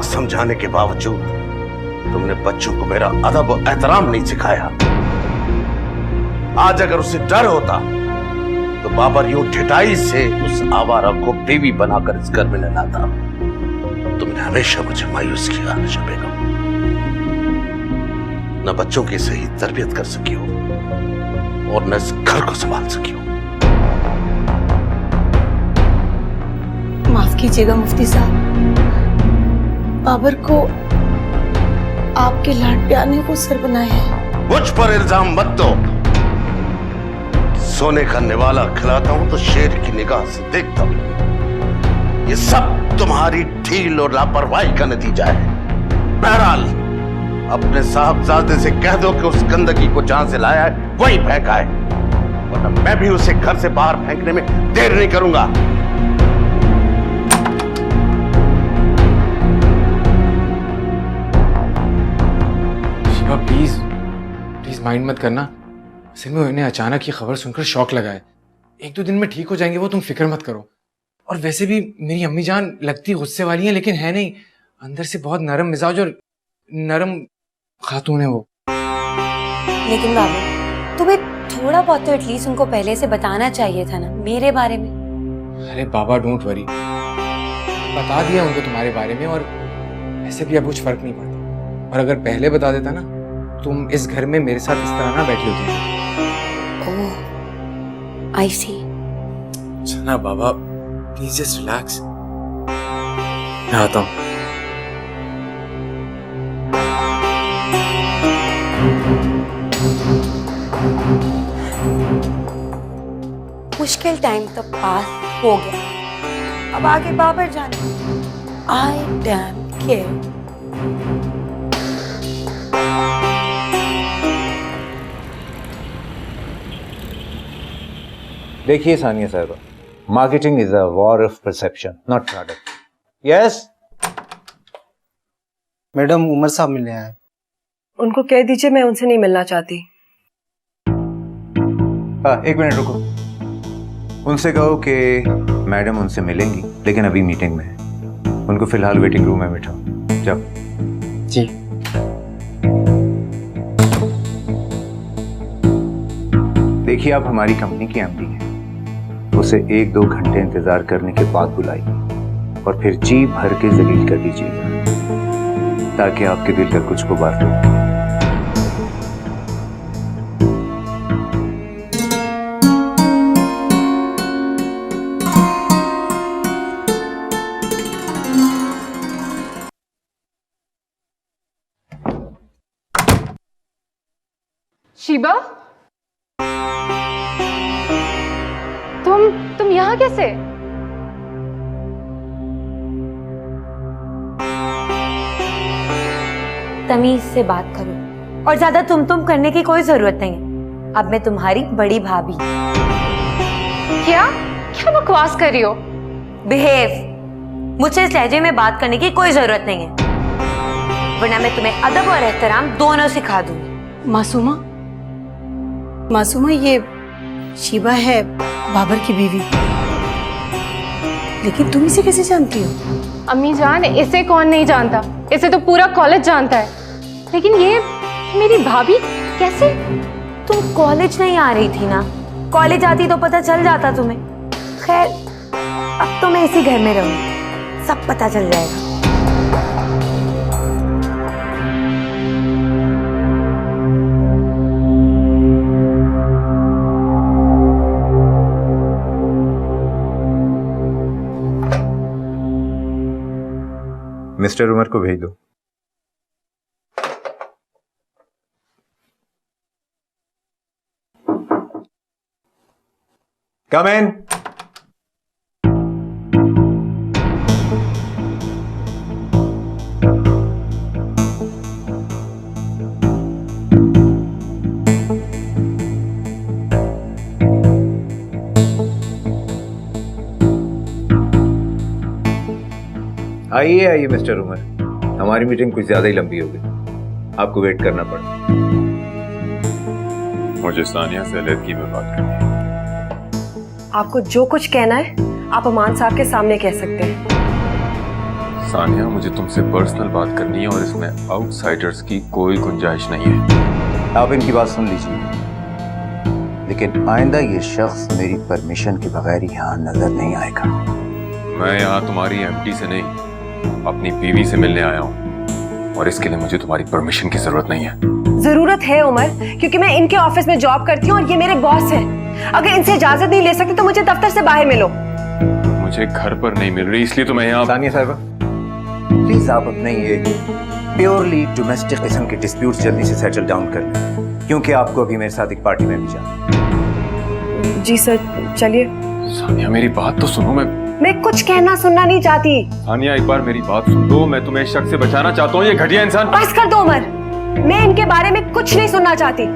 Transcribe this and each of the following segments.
लाख समझाने के बावजूद तुमने बच्चों को मेरा अदब और एहतराम नहीं सिखाया। आज अगर उसे डर होता तो बाबर यूं ढिठाई से उस आवारा को बीवी बनाकर इस घर में न लाता। तुमने हमेशा मुझे मायूस किया आयशा बेगम। न बच्चों की सही तरबियत कर सकी हो और न इस घर को संभाल सकी हो। माफ कीजिएगा मुफ्ती साहब, बाबर को आपके लाड प्यार ने वो सर बनाया है। मुझ पर इल्जाम मत दो। सोने का निवाला खिलाता हूं तो शेर की निगाह से देखता हूं। ये सब तुम्हारी ढील और लापरवाही का नतीजा है। बहरहाल अपने साहबजादे से कह दो कि उस गंदगी को जहां से लाया है वही फेंका है, वरना मैं भी उसे घर से बाहर फेंकने में देर नहीं करूंगा। शिवा प्लीज प्लीज माइंड मत करना। असल में उन्हें अचानक ये खबर सुनकर शौक लगा है। 1-2 दिन में ठीक हो जाएंगे वो, तुम फिक्र मत करो। और वैसे भी मेरी अम्मी जान लगती गुस्से वाली हैं लेकिन है नहीं, अंदर से बहुत नरम मिजाज और नरम खातून है वो। लेकिन बाबू तुम्हें थोड़ा बहुत तो एटलीस्ट उनको पहले से बताना चाहिए था ना मेरे बारे में। अरे बाबा डोंट वरी, बता दिया उनको तुम्हारे बारे में और ऐसे भी अब कुछ फर्क नहीं पड़ता। और अगर पहले बता देता ना तुम इस घर में मेरे साथ इस तरह ना बैठी होती। ओह आई सी। ना बाबा प्लीज जस्ट रिलैक्स, मैं आता हूँ। मुश्किल टाइम तो पास हो गया, अब आगे बाबर जाने। I damn care. देखिए सानिया साहबा, marketing is a war of perception not product. Yes madam, Umar साहब मिलने आए। उनको कह दीजिए मैं उनसे नहीं मिलना चाहती। हाँ, एक मिनट रुको। उनसे कहो कि मैडम उनसे मिलेंगी लेकिन अभी मीटिंग में है। उनको फिलहाल वेटिंग रूम में बिठाओ। जाओ। जी। देखिए आप हमारी कंपनी की एमडी हैं, उसे 1-2 घंटे इंतजार करने के बाद बुलाइए और फिर जी भर के जलील कर दीजिएगा ताकि आपके दिल का कुछ गुबार हो। शीबा, तुम यहाँ कैसे? तमीज से बात करो और ज्यादा तुम करने की कोई जरूरत नहीं है। अब मैं तुम्हारी बड़ी भाभी। क्या क्या बकवास कर रही हो? बिहेव। मुझसे इस लहजे में बात करने की कोई जरूरत नहीं है, वरना मैं तुम्हें अदब और एहतराम दोनों सिखा दूंगी। मासूमा, मासूमा ये शीबा है बाबर की बीवी, लेकिन तुम इसे कैसे जानती हो? अम्मी जान, इसे कौन नहीं जानता, इसे तो पूरा कॉलेज जानता है। लेकिन ये मेरी भाभी कैसे? तुम कॉलेज नहीं आ रही थी ना, कॉलेज आती तो पता चल जाता तुम्हें। खैर अब तो मैं इसी घर में रहूंगी, सब पता चल जाएगा। मिस्टर उमर को भेज दो। कम इन। आइए आइए मिस्टर उमर, हमारी मीटिंग कुछ ज्यादा ही लंबी हो गई, आपको वेट करना पड़ा। मुझे सानिया से अलग में बात करनी है। आपको जो कुछ कहना है आप अमान साहब के सामने कह सकते हैं। सानिया, मुझे तुमसे पर्सनल बात करनी है और इसमें आउटसाइडर्स की कोई गुंजाइश नहीं है। आप इनकी बात सुन लीजिए, लेकिन आइंदा ये शख्स मेरी परमिशन के बगैर यहाँ नजर नहीं आएगा। मैं यहाँ तुम्हारी एमडी से नहीं, अपनी बीवी से मिलने आया हूँ और इसके लिए मुझे तुम्हारी परमिशन की जरूरत नहीं है। जरूरत है उमर, क्योंकि मैं इनके ऑफिस में जॉब करती हूँ और ये मेरे बॉस हैं। अगर इनसे इजाजत नहीं ले सकती तो मुझे दफ्तर से बाहर मिलो। मुझे घर पर नहीं मिल रही, इसलिए तो मैं यहाँ। सानिया साहिबा, प्लीज आप अपने ये प्योरली डोमेस्टिक किस्म के डिस्प्यूट्स जल्दी से सेटल डाउन कर लें, क्योंकि आपको अभी मेरे साथ एक पार्टी में भी जाना है। जी सर, चलिए। सानिया मेरी बात तो सुनो। मैं कुछ कहना सुनना नहीं चाहती। सानिया एक बार मेरी बात सुन दो, मैं तुम्हें इस शख्स से बचाना चाहता हूँ, ये घटिया इंसान। बस कर दो उमर, मैं इनके बारे में कुछ नहीं सुनना चाहती।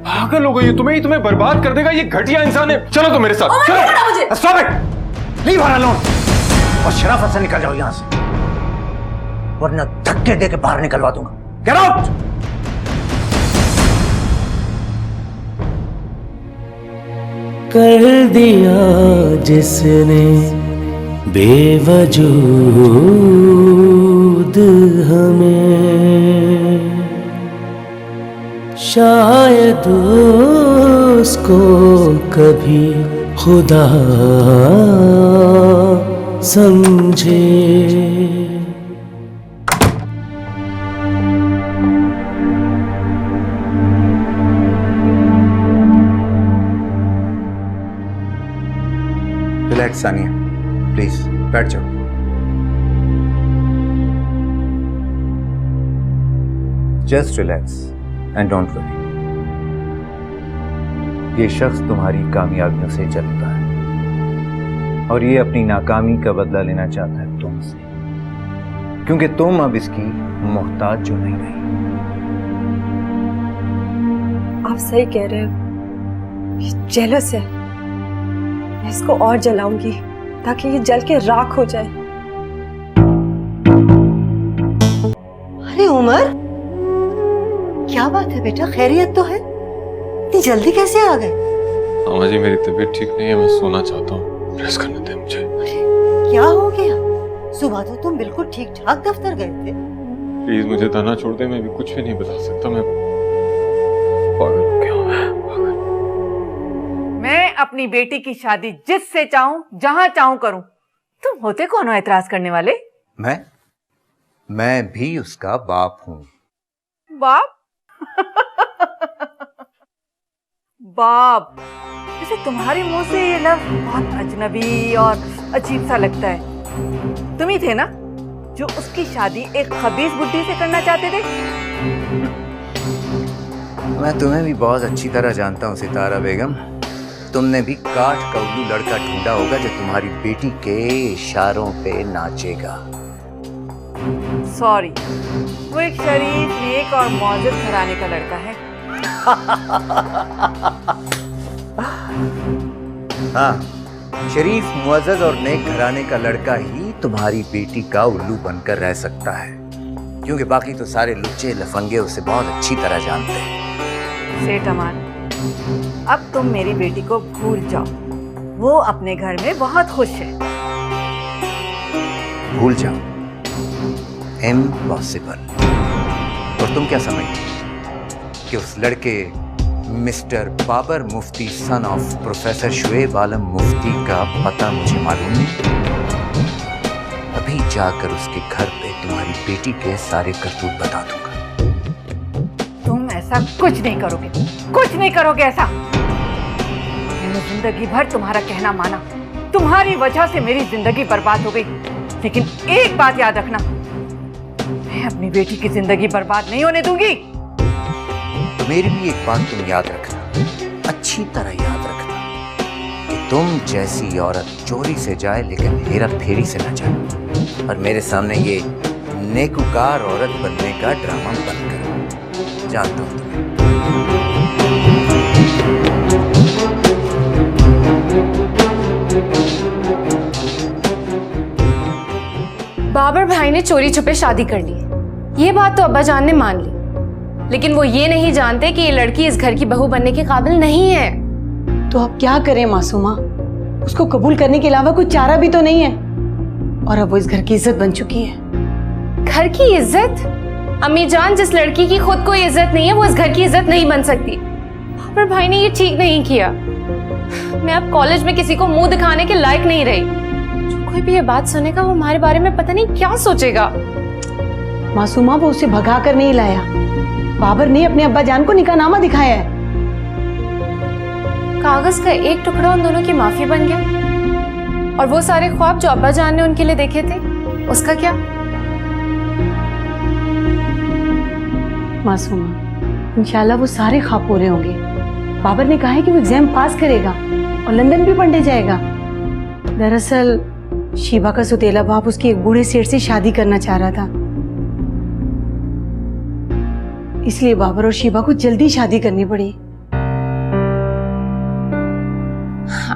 पागल हो गई, ये तुम्हें बर्बाद कर देगा, ये घटिया इंसान है। चलो तो मेरे साथ चलो। Stop it! Leave her alone! और शराफत से निकल जाओ यहाँ से, वरना धक्के दे के बाहर निकलवा दूंगा। Get out! कर दिया जिसने बेवजूद हमें, शायद उसको कभी खुदा समझे। रिलैक्स सानिया, प्लीज बैठ जाओ। Just relax and don't worry. ये शख्स तुम्हारी कामयाबियों से जलता है और ये अपनी नाकामी का बदला लेना चाहता है तुमसे, क्योंकि तुम अब इसकी मोहताज जो नहीं रही। आप सही कह रहे हो, ये जेलस है। मैं इसको और जलाऊंगी ताकि ये जल के राख हो जाए। अरे उमर, क्या बात है बेटा, खैरियत तो है? इतनी जल्दी कैसे आ गए? मामा जी मेरी तबीयत ठीक नहीं है, मैं सोना चाहता हूँ, रेस्ट करने दे मुझे। अरे क्या हो गया? सुबह तो तुम बिल्कुल ठीक ठाक दफ्तर गए थे। प्लीज मुझे ताना छोड़ दे, मैं भी कुछ भी नहीं बता सकता। मैं पागल हो गया हूँ, पागल। मैं अपनी बेटी की शादी जिससे चाहूं जहां चाहूं करूं। तुम होते कौन हो एतराज करने वाले? मैं भी उसका बाप हूँ। बाप? बाप, जैसे तुम्हारे मुंह से ये लफ्ज बहुत अजनबी और अजीब सा लगता है। तुम ही थे ना जो उसकी शादी एक खबीस बुड्ढी से करना चाहते थे? मैं तुम्हें भी बहुत अच्छी तरह जानता हूँ सितारा बेगम। तुमने भी काठ का उल्लू लड़का ढूंढा होगा जो तुम्हारी बेटी के इशारों पे नाचेगा। सॉरी, वो एक शरीफ, नेक और मौजूद घराने का लड़का है। हाँ, शरीफ, मुअज़्ज़ज़ और नेक घराने का लड़का ही तुम्हारी बेटी का उल्लू बनकर रह सकता है, क्योंकि बाकी तो सारे लुच्चे लफंगे उसे बहुत अच्छी तरह जानते हैं। सेठ अमान, अब तुम मेरी बेटी को भूल जाओ, वो अपने घर में बहुत खुश है। भूल जाओ? इम्पॉसिबल। और तुम क्या समझती कि उस लड़के mister Babar Mufti son of professor Shoaib Alam Mufti का पता मुझे मालूम नहीं? अभी जाकर उसके घर पे तुम्हारी बेटी के सारे करतूत बता दूंगा। तुम ऐसा कुछ नहीं करोगे, कुछ नहीं करोगे ऐसा। मैंने जिंदगी भर तुम्हारा कहना माना, तुम्हारी वजह से मेरी जिंदगी बर्बाद हो गई। लेकिन एक बात याद रखना, मैं अपनी बेटी की जिंदगी बर्बाद नहीं होने दूंगी। मेरी भी एक बात तुम याद रखना, अच्छी तरह याद रखना, कि तुम जैसी औरत चोरी से जाए लेकिन हेरा फेरी से न जाए। और मेरे सामने ये नेकुकार औरत बनने का ड्रामा बंद करो। जानता हूं बाबर भाई ने चोरी छुपे शादी कर ली, ये बात तो अब्बा जान ने मान ली, लेकिन वो ये नहीं जानते कि ये लड़की इस घर की बहू बनने के काबिल नहीं है। तो अब क्या करें मासूमा, उसको कबूल करने के अलावा कोई चारा भी तो नहीं है। और अब वो इस घर की इज्जत बन चुकी है। घर की इज्जत? अम्मी जान, जिस लड़की की खुद कोई इज्जत नहीं है वो इस घर की इज्जत नहीं बन सकती। पर भाई ने ये ठीक नहीं किया। मैं अब कॉलेज में किसी को मुंह दिखाने के लायक नहीं रही। जो कोई भी ये बात सुनेगा वो हमारे बारे में पता नहीं क्या सोचेगा। मासूमा, वो उसे भगा कर नहीं लाया। बाबर ने अपने अब्बा जान को निकाहनामा दिखाया है। कागज का एक टुकड़ा उन दोनों की माफी बन गया, और वो सारे ख्वाब जो अब्बा जान ने उनके लिए देखे थे, उसका क्या? मासूमा, इंशाल्लाह वो सारे ख्वाब पूरे होंगे। बाबर ने कहा है कि वो एग्जाम पास करेगा और लंदन भी पढ़ने जाएगा। दरअसल शीबा का सुतेला बाप उसकी एक बूढ़े सेठ से शादी करना चाह रहा था, इसलिए बाबर और शीबा को जल्दी शादी करनी पड़ी।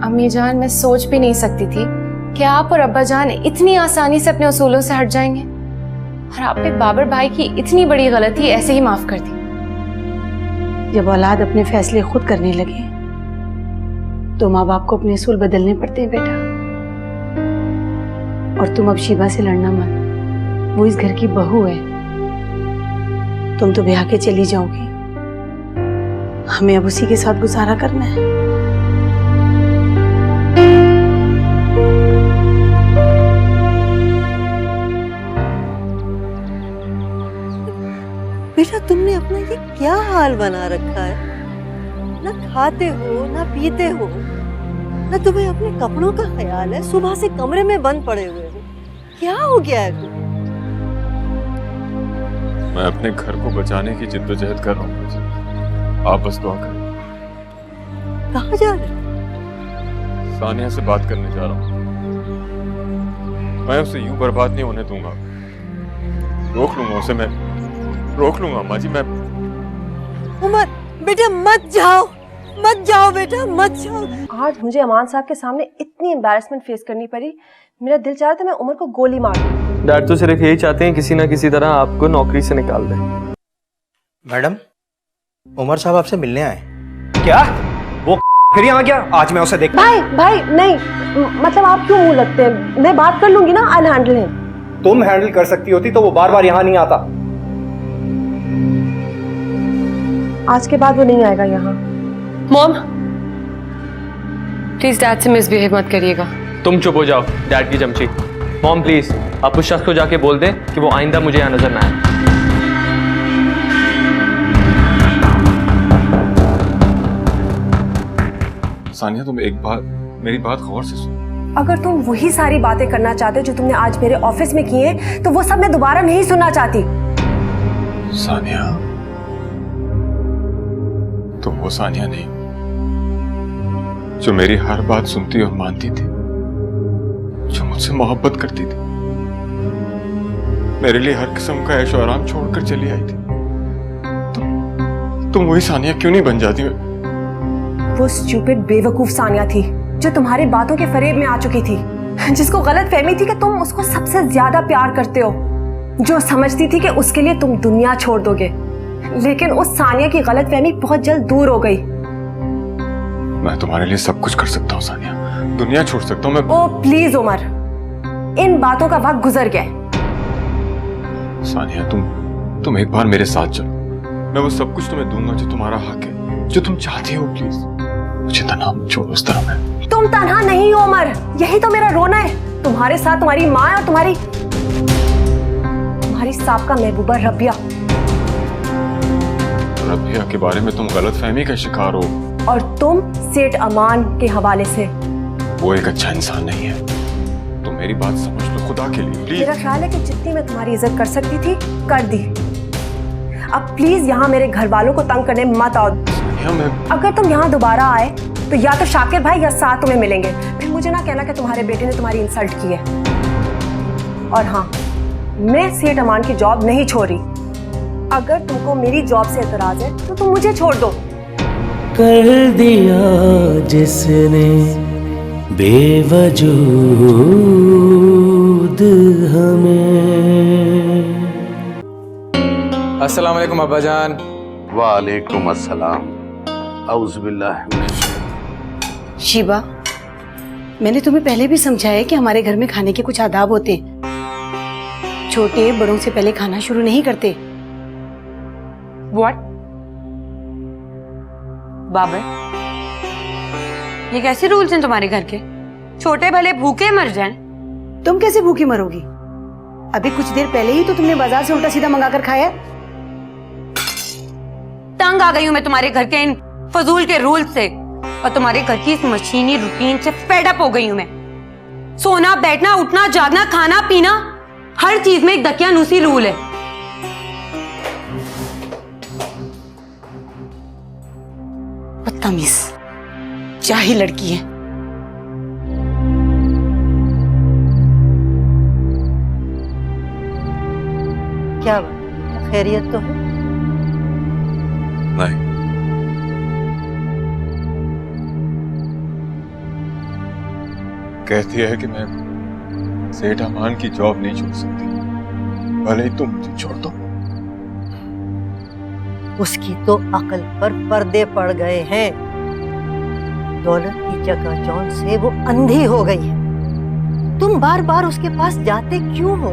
अम्मी जान, मैं सोच भी नहीं सकती थी कि आप और अब्बा जान इतनी आसानी से अपने उसूलों से हट जाएंगे, और आपने बाबर भाई की इतनी बड़ी गलती ऐसे ही माफ कर दी। जब औलाद अपने फैसले खुद करने लगे तो माँ बाप को अपने असूल बदलने पड़ते हैं बेटा। और तुम अब शीबा से लड़ना मत, वो इस घर की बहू है। तुम तो ब्याह के चली जाओगी, हमें अब उसी के साथ गुजारा करना है। बेटा, तुमने अपना ये क्या हाल बना रखा है? ना खाते हो ना पीते हो, ना तुम्हें अपने कपड़ों का ख्याल है। सुबह से कमरे में बंद पड़े हुए हो, क्या हो गया है तुम्हें? मैं अपने घर को बचाने की जिद्दोजहद कर रहा हूँ। आप बस दुआ करें। कहाँ जा रहे हो? सानिया से बात करने जा रहा हूँ। मैं उसे यूं बर्बाद नहीं होने दूंगा। रोक लूंगा उसे, मैं रोक लूंगा अम्मा जी। मैं उमर, बेटा मत जाओ बेटा, मत जाओ। आज मुझे अमान साहब के सामने इतनी एम्बैरेसमेंट फेस करनी पड़ी। मेरा दिल चाह रहा था मैं उमर को गोली मार दूं। डैड तो सिर्फ यही चाहते हैं किसी ना किसी तरह आपको नौकरी से निकाल दें। मैडम, उमर साहब आपसे मिलने आए। क्या? वो फिर यहाँ गया? आज मैं उसे देख। भाई नहीं, मतलब आप क्यों मुंह लगते हैं? मैं बात कर लूंगी ना, आई हैंडल हिम। तुम हैंडल कर सकती होती तो वो बार बार यहाँ नहीं आता। आज के बाद वो नहीं आएगा यहाँ। मॉम, प्लीज डैड से मिसबिहेव मत करिएगा। तुम चुप हो जाओ डैड की चमची। मॉम प्लीज, आप उस शख्स को जाके बोल दें कि वो आइंदा मुझे यहाँ नजर ना आए। सानिया, तुम एक बार मेरी बात गौर से सुनो। अगर तुम वही सारी बातें करना चाहते हो जो तुमने आज मेरे ऑफिस में की हैं, तो वो सब मैं दोबारा नहीं सुनना चाहती। सानिया, तुम वो सानिया नहीं जो मेरी हर बात सुनती और मानती थी, जो मुझसे मोहब्बत करती थी, मेरे लिए हर किस्म का ऐशो आराम छोड़कर चली आई थी। तुम वही सानिया क्यों नहीं बन जाती? वो स्टूपिड बेवकूफ सानिया थी जो तुम्हारी बातों के फरेब में आ चुकी थी, जिसको गलत फहमी थी कि तुम उसको सबसे ज्यादा प्यार करते हो, जो समझती थी कि उसके लिए तुम दुनिया छोड़ दोगे। लेकिन उस सानिया की गलत फहमी बहुत जल्द दूर हो गई। मैं तुम्हारे लिए सब कुछ कर सकता हूँ सानिया, दुनिया छोड़ सकता हूँ मैं। ओ प्लीज उमर, इन बातों का वक्त गुजर गया। सानिया, तुम एक बार मेरे साथ चलो, मैं वो सब कुछ तुम्हें दूंगा जो तुम्हारा हक है, जो तुम चाहती हो। प्लीज मुझे तन्हा मत छोड़ो इस तरह में। तुम तन्हा नहीं हो उमर, यही तो मेरा रोना है। तुम्हारे साथ तुम्हारी माँ है और तुम्हारी साबका महबूबा रबिया। रबिया के बारे में तुम गलतफहमी का शिकार हो, और तुम सेठ अमान के हवाले से। वो एक अच्छा इंसान नहीं है। तुम मेरी बात समझ लो खुदा के लिए प्लीज। मेरा ख्याल है कि जितनी मैं तुम्हारी इज्जत कर सकती थी कर दी। अब प्लीज यहाँ मेरे घर वालों को तंग करने मत आओ। अगर तुम यहाँ दोबारा आए तो या तो शाकिर भाई या साथ तुम्हें मिलेंगे। फिर मुझे ना कहना कि तुम्हारे बेटे ने तुम्हारी इंसल्ट की है। और हाँ, मैं सेठ अमान की जॉब नहीं छोड़ी। अगर तुमको मेरी जॉब से एतराज है तो तुम मुझे छोड़ दो। कर दिया जिसने बेवजूद हमें। अस्सलाम वालेकुम अब्बा जान। वालेकुम अस्सलाम। औज़ुबिल्लाह। शीबा, मैंने तुम्हें पहले भी समझाया कि हमारे घर में खाने के कुछ आदाब होते हैं। छोटे बड़ों से पहले खाना शुरू नहीं करते। व्हाट? बाबर, ये कैसे रूल्स हैं तुम्हारे घर के? छोटे भले भूखे मर जाएं। तुम कैसे भूखी मरोगी? अभी कुछ देर पहले ही तो तुमने बाजार से उल्टा सीधा मंगा कर खाया। तंग आ गई हूं मैं तुम्हारे घर के इन फजूल के रूल से और तुम्हारे घर की इस मशीनी रूटीन से फेड अप हो गई हूं मैं। सोना, बैठना, उठना, जागना, खाना, पीना, हर चीज में एक दकियानूसी रूल है। बदतमीज, जाहिल लड़की है। क्या बात, खैरियत तो है? नहीं, कहती है कि मैं सेठ अमान की जॉब नहीं छोड़ सकती, भले ही तुम मुझे छोड़ दो। उसकी तो अकल पर पर्दे पड़ गए हैं। दौलत की चकाचौंध से वो अंधी हो गई है। तुम बार बार उसके पास जाते क्यों हो?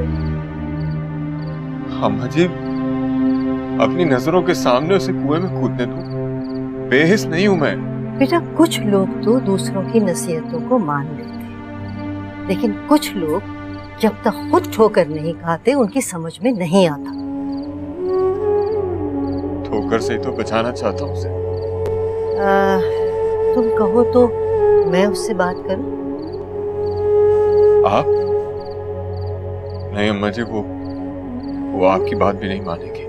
हम अजीब अपनी नजरों के सामने उसे कुएं में कूदने दो। बेहिस नहीं हूं मैं। बेटा, कुछ लोग तो दूसरों की नसीहतों को मान लेते हैं, लेकिन कुछ लोग जब तक खुद ठोकर नहीं खाते उनकी समझ में नहीं आता। ठोकर से ही तो बचाना चाहता हूं उसे। तुम कहो तो मैं उससे बात करूं? आप? नहीं अम्मा जी, वो आपकी बात भी नहीं मानेगी।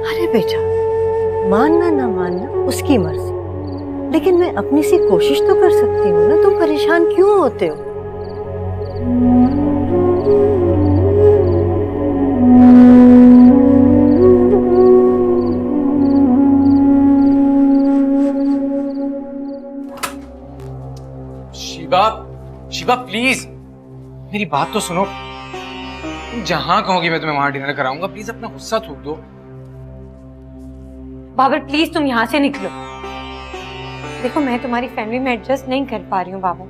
अरे बेटा, मानना ना मानना उसकी मर्जी, लेकिन मैं अपनी सी कोशिश तो कर सकती हूँ ना। तुम परेशान क्यों होते हो? शिवा प्लीज मेरी बात तो सुनो। तुम जहां कहोगी मैं तुम्हें वहां डिनर कराऊंगा। प्लीज अपना गुस्सा थूक दो। बाबर प्लीज तुम यहाँ से निकलो। देखो मैं तुम्हारी फैमिली में एडजस्ट नहीं कर पा रही हूँ बाबर।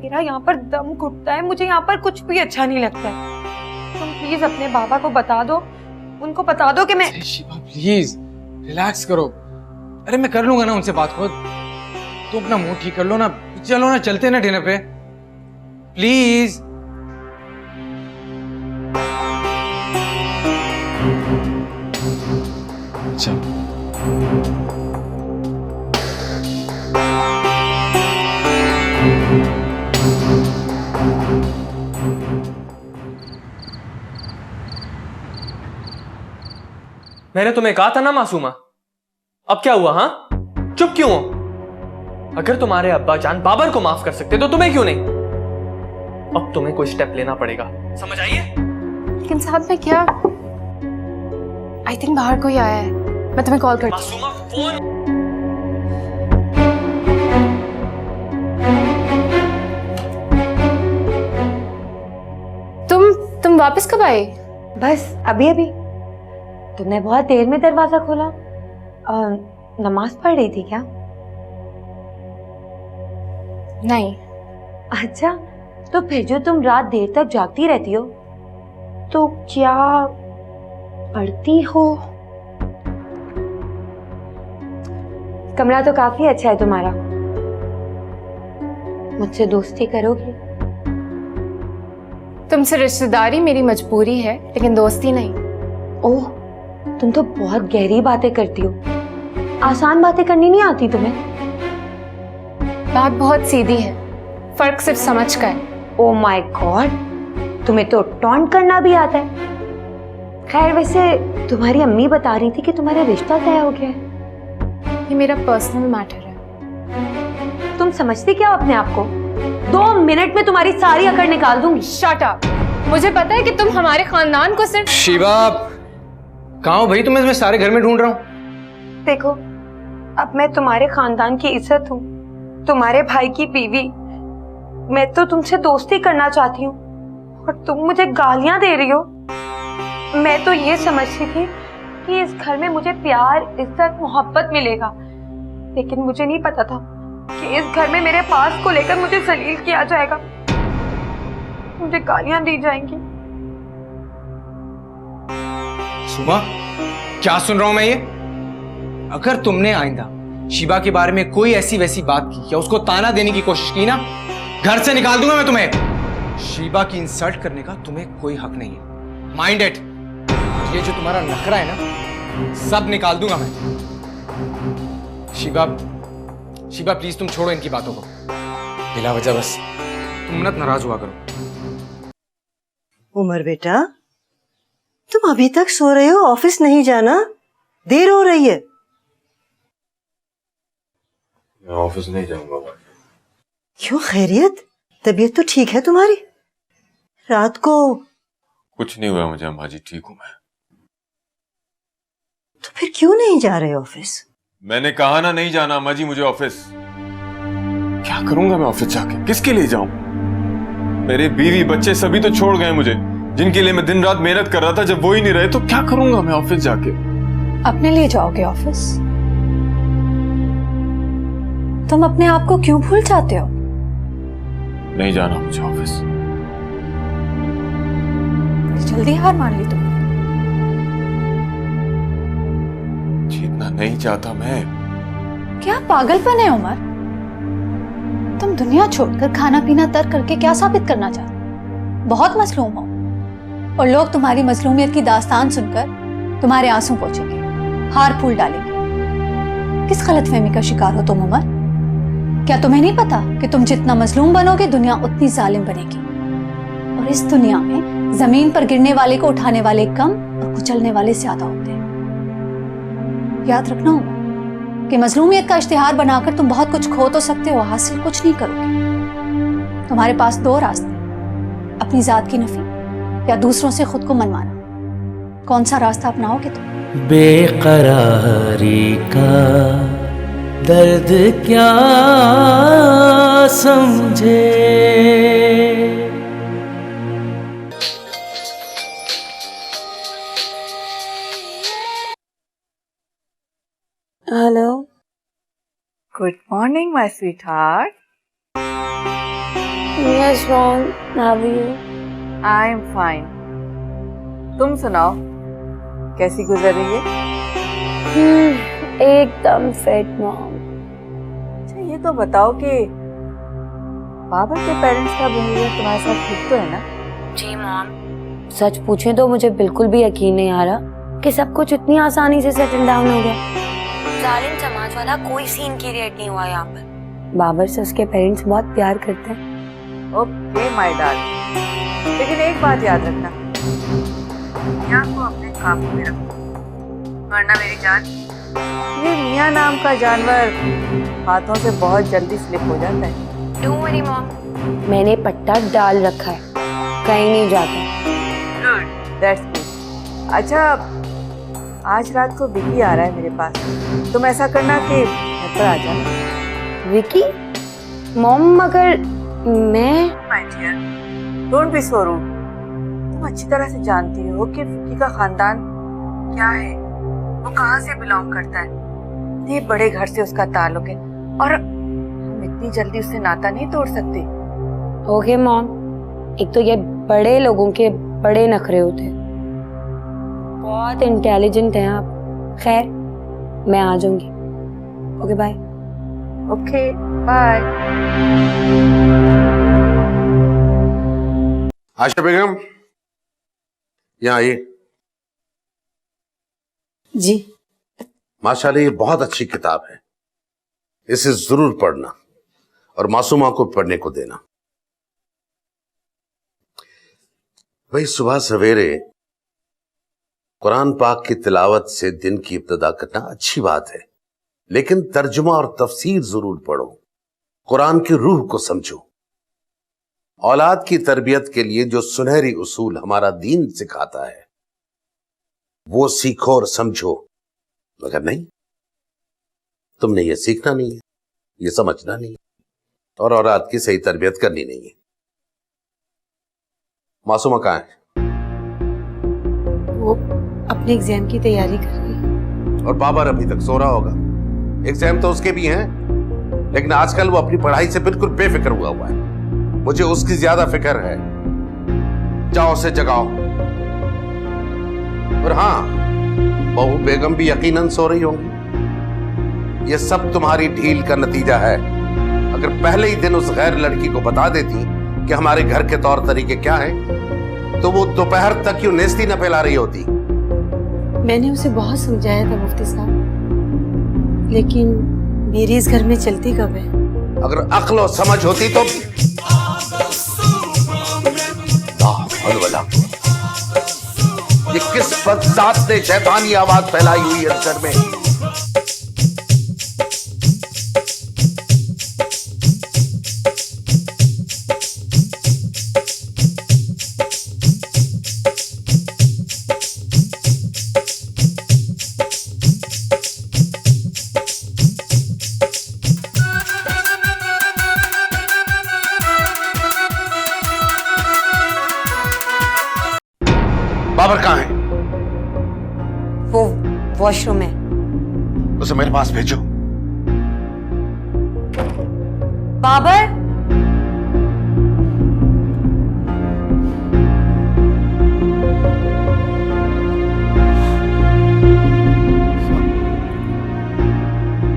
मेरा यहाँ पर दम घुटता है, मुझे यहाँ पर कुछ भी अच्छा नहीं लगता है। तुम प्लीज अपने बाबा को बता दो, उनको बता दो कि मैं। शिवा प्लीज रिलैक्स करो। अरे मैं कर लूंगा ना उनसे बात खुद। तुम अपना मूड ठीक कर लो ना। चलो ना, चलते ना डिनर पे प्लीज। चल मैंने तुम्हें कहा था ना मासूमा। अब क्या हुआ? हाँ, चुप क्यों हो? अगर तुम्हारे अब्बा जान बाबर को माफ कर सकते तो तुम्हें क्यों नहीं? अब तुम्हें कोई स्टेप लेना पड़ेगा, समझ आई है? लेकिन साहब मैं क्या? आई थिंक बाहर कोई आया है, मैं तुम्हें कॉल करती हूँ। मासूमा फोन। तुम वापस कब आए? बस अभी अभी। तुमने बहुत देर में दरवाजा खोला। नमाज पढ़ रही थी क्या? नहीं। अच्छा, तो फिर जो तुम रात देर तक जागती रहती हो तो क्या पढ़ती हो? कमरा तो काफी अच्छा है तुम्हारा। मुझसे दोस्ती करोगी? तुमसे रिश्तेदारी मेरी मजबूरी है, लेकिन दोस्ती नहीं। ओह, तुम तो बहुत गहरी बातें करती हो। आसान बातें करनी नहीं आती तुम्हें? बात बहुत सीधी है, फर्क सिर्फ समझ का है। ओह माय गॉड, तुम्हें तो टॉन्ट करना भी आता है। खैर वैसे तुम्हारी अम्मी बता रही थी कि तुम्हारा रिश्ता तय हो गया है। ये मेरा पर्सनल मैटर है। तुम समझती क्या हो अपने आप को? 2 मिनट में तुम्हारी सारी अकड़ निकाल दूंगी। Shut up. मुझे पता है कि तुम हमारे खानदान को सिर्फ। शिवा कहाँ हो भाई? तुम्हें सारे घर में ढूंढ रहा हूँ। देखो, अब मैं तुम्हारे खानदान की इज्जत हूँ, तुम्हारे भाई की बीवी। मैं तो तुमसे दोस्ती करना चाहती हूँ और तुम मुझे गालियां दे रही हो। मैं तो ये समझती थी कि इस घर में मुझे प्यार, इज्जत, मोहब्बत मिलेगा, लेकिन मुझे नहीं पता था कि इस घर में मेरे पास को लेकर मुझे जलील किया जाएगा, मुझे गालियां दी जाएंगी। सुबह क्या सुन रहा हूं मैं ये? अगर तुमने आइंदा शिवा के बारे में कोई ऐसी वैसी बात की या उसको ताना देने की कोशिश की ना, घर से निकाल दूंगा मैं तुम्हें। शिवा की इंसल्ट करने का तुम्हें कोई हक नहीं है, माइंड इट। ये जो तुम्हारा नखरा है ना, सब निकाल दूंगा मैं। शिवा शिवा प्लीज तुम छोड़ो इनकी बातों को, बिला वजह बस तुम मत नाराज हुआ करो। उमर बेटा, तुम अभी तक सो रहे हो, ऑफिस नहीं जाना? देर हो रही है। मैं ऑफिस नहीं जाऊंगा। क्यों, खैरियत? तबीयत तो ठीक है तुम्हारी? रात को कुछ नहीं हुआ मुझे अम्मा जी, ठीक हूं मैं। तो फिर क्यों नहीं जा रहे ऑफिस? मैंने कहा ना नहीं जाना अम्मा जी मुझे ऑफिस। क्या करूंगा मैं ऑफिस जाके, किसके लिए जाऊं? मेरे बीवी बच्चे सभी तो छोड़ गए मुझे, जिनके लिए मैं दिन रात मेहनत कर रहा था। जब वो ही नहीं रहे तो क्या करूंगा मैं ऑफिस जाके? अपने लिए जाओगे ऑफिस? तुम अपने आप को क्यों भूल जाते हो? नहीं जाना मुझे ऑफिस। जल्दी हार मान ली तुम। जीतना नहीं चाहता मैं। क्या पागलपन है उमर? तुम दुनिया छोड़कर खाना पीना तर्क करके क्या साबित करना चाहते हो? बहुत मजलूम हो और लोग तुम्हारी मजलूमियत की दास्तान सुनकर तुम्हारे आंसू पोंछेंगे, हार फूल डालेंगे। किस गलतफहमी का शिकार हो तुम उमर? क्या तुम्हें नहीं पता कि तुम जितना मजलूम बनोगे दुनिया उतनी जालिम बनेगी, और इस दुनिया में जमीन पर गिरने वाले को उठाने वाले कम और कुचलने वाले ज्यादा होते हैं। याद रखना उमर कि मजलूमियत का इश्तिहार बनाकर तुम बहुत कुछ खो तो सकते हो, हासिल कुछ नहीं करोगे। तुम्हारे पास दो रास्ते, अपनी जात की नफी या दूसरों से खुद को मनवाना। कौन सा रास्ता अपनाओगे तुम? बेकरारी का दर्द क्या समझे। Hello, good morning my sweetheart. Yes mom, how are you? I am fine. तुम सुनाओ, कैसी गुजर रही है? एकदम फिट मॉम। अच्छा ये तो बताओ कि बाबर के पेरेंट्स का बिहेवियर तुम्हारे साथ ठीक तो है ना? जी मॉम, सच पूछें तो मुझे बिल्कुल भी यकीन नहीं आ रहा कि सब कुछ इतनी आसानी से सेटल डाउन हो गया। जालिम समाज वाला कोई सीन क्रिएट नहीं हुआ यहाँ पर। बाबर से उसके पेरेंट्स बहुत प्यार करते हैं। ओके माय डार्लिंग, लेकिन एक बात याद रखना, मियां को अपने काबू में रखो, वरना मेरी जान, ये मियां नाम का जानवर हाथों से बहुत जल्दी स्लिप हो जाता है। डोंट वरी मॉम, मैंने पट्टा डाल रखा है, कहीं नहीं जाता। Good, that's good. अच्छा, आज रात को विकी आ रहा है मेरे पास, तुम ऐसा करना कि घर पर आ जाना। विकी? मॉम मगर मैं... my dear, don't be so rude. तुम अच्छी तरह से जानती हो कि विकी का खानदान क्या है, वो कहाँ से बिलोंग करता है। इतने बड़े घर से उसका ताल्लुक है और हम इतनी जल्दी उससे नाता नहीं तोड़ सकते। ओके मॉम, एक तो ये बड़े लोगों के बड़े नखरे होते हैं। बहुत इंटेलिजेंट हैं आप। खैर, मैं आ जाऊंगी। Okay bye. Okay bye. Asha Begum, यहाँ आइए। जी। माशाल्लाह, ये बहुत अच्छी किताब है, इसे जरूर पढ़ना और मासूमा को पढ़ने को देना। भाई, सुबह सवेरे कुरान पाक की तिलावत से दिन की इब्तिदा करना अच्छी बात है, लेकिन तर्जुमा और तफसीर जरूर पढ़ो, कुरान की रूह को समझो। औलाद की तरबियत के लिए जो सुनहरी उसूल हमारा दीन सिखाता है वो सीखो और समझो, मगर नहीं, तुमने ये सीखना नहीं है, ये समझना नहीं है और औलाद की सही तरबियत करनी नहीं है। मासूमा कहाँ है? वो अपने एग्जाम की तैयारी कर रही है। और बाबर अभी तक सो रहा होगा। एग्जाम तो उसके भी हैं, लेकिन आजकल वो अपनी पढ़ाई से बिल्कुल बेफिक्र हुआ है। मुझे उसकी ज्यादा फिक्र है। जाओ उसे जगाओ। और हाँ, बहू बेगम भी यकीनन सो रही होंगी। ये सब तुम्हारी ढील का नतीजा है। अगर पहले ही दिन उस गैर लड़की को बता देती कि हमारे घर के तौर तरीके क्या हैं, तो वो दोपहर तक क्यों नेस्ती न फैला रही होती। मैंने उसे बहुत समझाया था मुफ्ती साहब, लेकिन मेरी इस घर में चलती कब है। अगर अक्ल और समझ होती तो ये किस बदजात ने शैतानी आवाज फैलाई हुई है इस घर में। बाबर कहाँ है? वो वॉशरूम में। उसे मेरे पास भेजो। बाबर,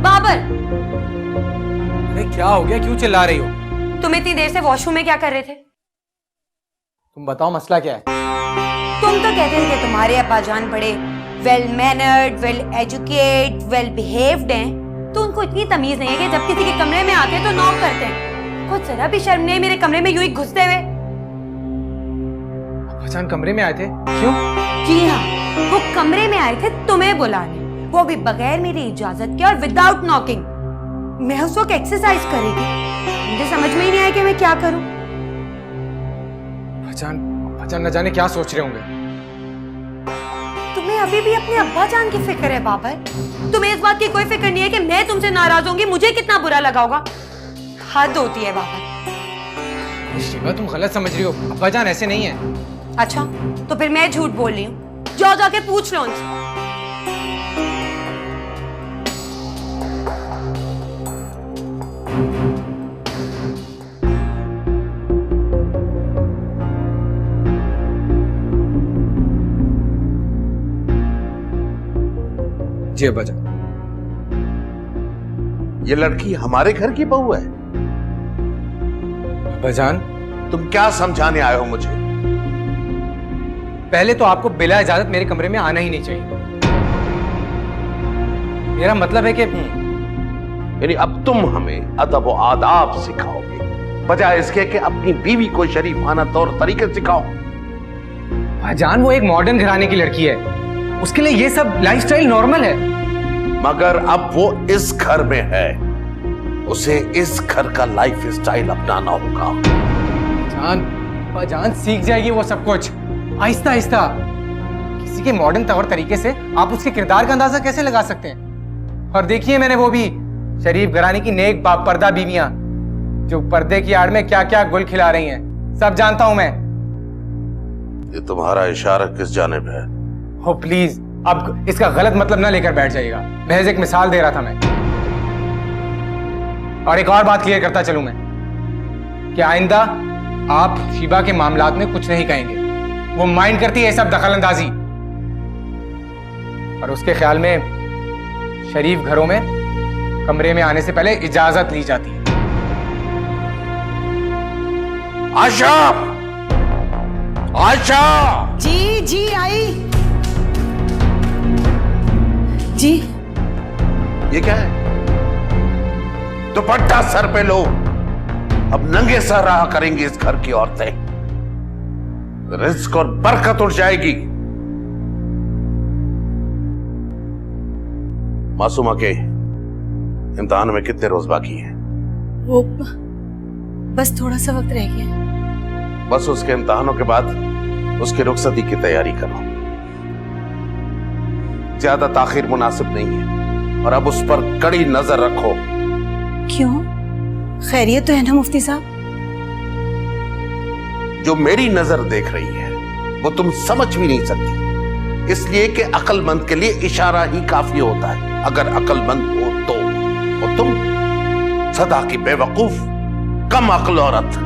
बाबर, अरे क्या हो गया, क्यों चिल्ला रही हो? तुम इतनी देर से वॉशरूम में क्या कर रहे थे? तुम बताओ मसला क्या है? तुम तो कहते थे कि तुम्हारे अब्बाजान बड़े well mannered, well educate, well behaved हैं, तो उनको इतनी तमीज नहीं है कि जब किसी के कमरे में आते हैं तो नॉक करते हैं। कुछ जरा भी शर्म नहीं मेरे कमरे में यूं ही घुसते हुए। अब्बाजान कमरे में आए थे? क्यों? जी हाँ, वो कमरे में आए थे तुम्हें बुलाने, वो भी बगैर मेरी इजाजत के और विदाउट नॉकिंग। मैं उस वक्त एक्सरसाइज कर रही थी, मुझे समझ में ही नहीं आया कि मैं क्या करूं। अब्बाजान न जाने क्या सोच रहे होंगे। तुम्हें अभी भी अपने अब्बा जान की फिक्र है बाबर? तुम्हें इस बात की कोई फिक्र नहीं है कि मैं तुमसे नाराज होंगी, मुझे कितना बुरा लगा होगा? हद होती है बाबर। शिवा, तुम गलत समझ रही हो, अब्बाजान ऐसे नहीं है। अच्छा, तो फिर मैं झूठ बोल रही हूँ? जाओ जाके पूछ लो उनसे। जी अब्बाजान। ये लड़की हमारे घर की बहू है? अब्बाजान, तुम क्या समझाने आए हो मुझे? पहले तो आपको बिला इजाजत मेरे कमरे में आना ही नहीं चाहिए। मेरा मतलब है कि यानी अब तुम हमें अदब और आदाब सिखाओगे, बजाय इसके कि अपनी बीवी को शरीफाना तौर तरीके सिखाओ। अब्बाजान, वो एक मॉडर्न घराने की लड़की है, उसके लिए ये सब लाइफस्टाइल नॉर्मल है। मगर अब वो इस घर में है, उसे इस घर का लाइफ स्टाइल अपनाना होगा। अब्बाजान, सीख जाएगी वो सब कुछ आहिस्ता आहिस्ता। किसी के मॉडर्न तौर तरीके से आप उसके किरदार का अंदाजा कैसे लगा सकते हैं? और देखिए, मैंने वो भी शरीफ घराने की नेक बापर्दा बीवियां जो पर्दे की आड़ में क्या क्या गुल खिला रही हैं, सब जानता हूं मैं। ये तुम्हारा इशारा किस जानिब है? हो प्लीज, अब इसका गलत मतलब ना लेकर बैठ जाइएगा, महज एक मिसाल दे रहा था मैं। और एक और बात क्लियर करता चलूं मैं कि आइंदा आप शीबा के मामलात में कुछ नहीं कहेंगे। वो माइंड करती है सब दखलंदाजी, और उसके ख्याल में शरीफ घरों में कमरे में आने से पहले इजाजत ली जाती है। आशा, आशा। जी जी आई जी। ये क्या है? दुपट्टा सर पे लो, अब नंगे सर रहा करेंगी इस घर की औरतें, रिस्क और बरकत उठ जाएगी। मासूमा के इम्तिहान में कितने रोज बाकी हैं? वो बस थोड़ा सा वक्त रह गया। बस उसके इम्तिहानों के बाद उसकी रुखसती की तैयारी करो। ज्यादा ताखिर मुनासिब नहीं है, और अब उस पर कड़ी नजर रखो। क्यों? खैरियत तो है ना मुफ्ती साहब? जो मेरी नजर देख रही है वो तुम समझ भी नहीं सकती, इसलिए कि अक्लमंद के लिए इशारा ही काफी होता है। अगर अक्लमंद हो तो तुम सदा की बेवकूफ, कम अक्ल औरत।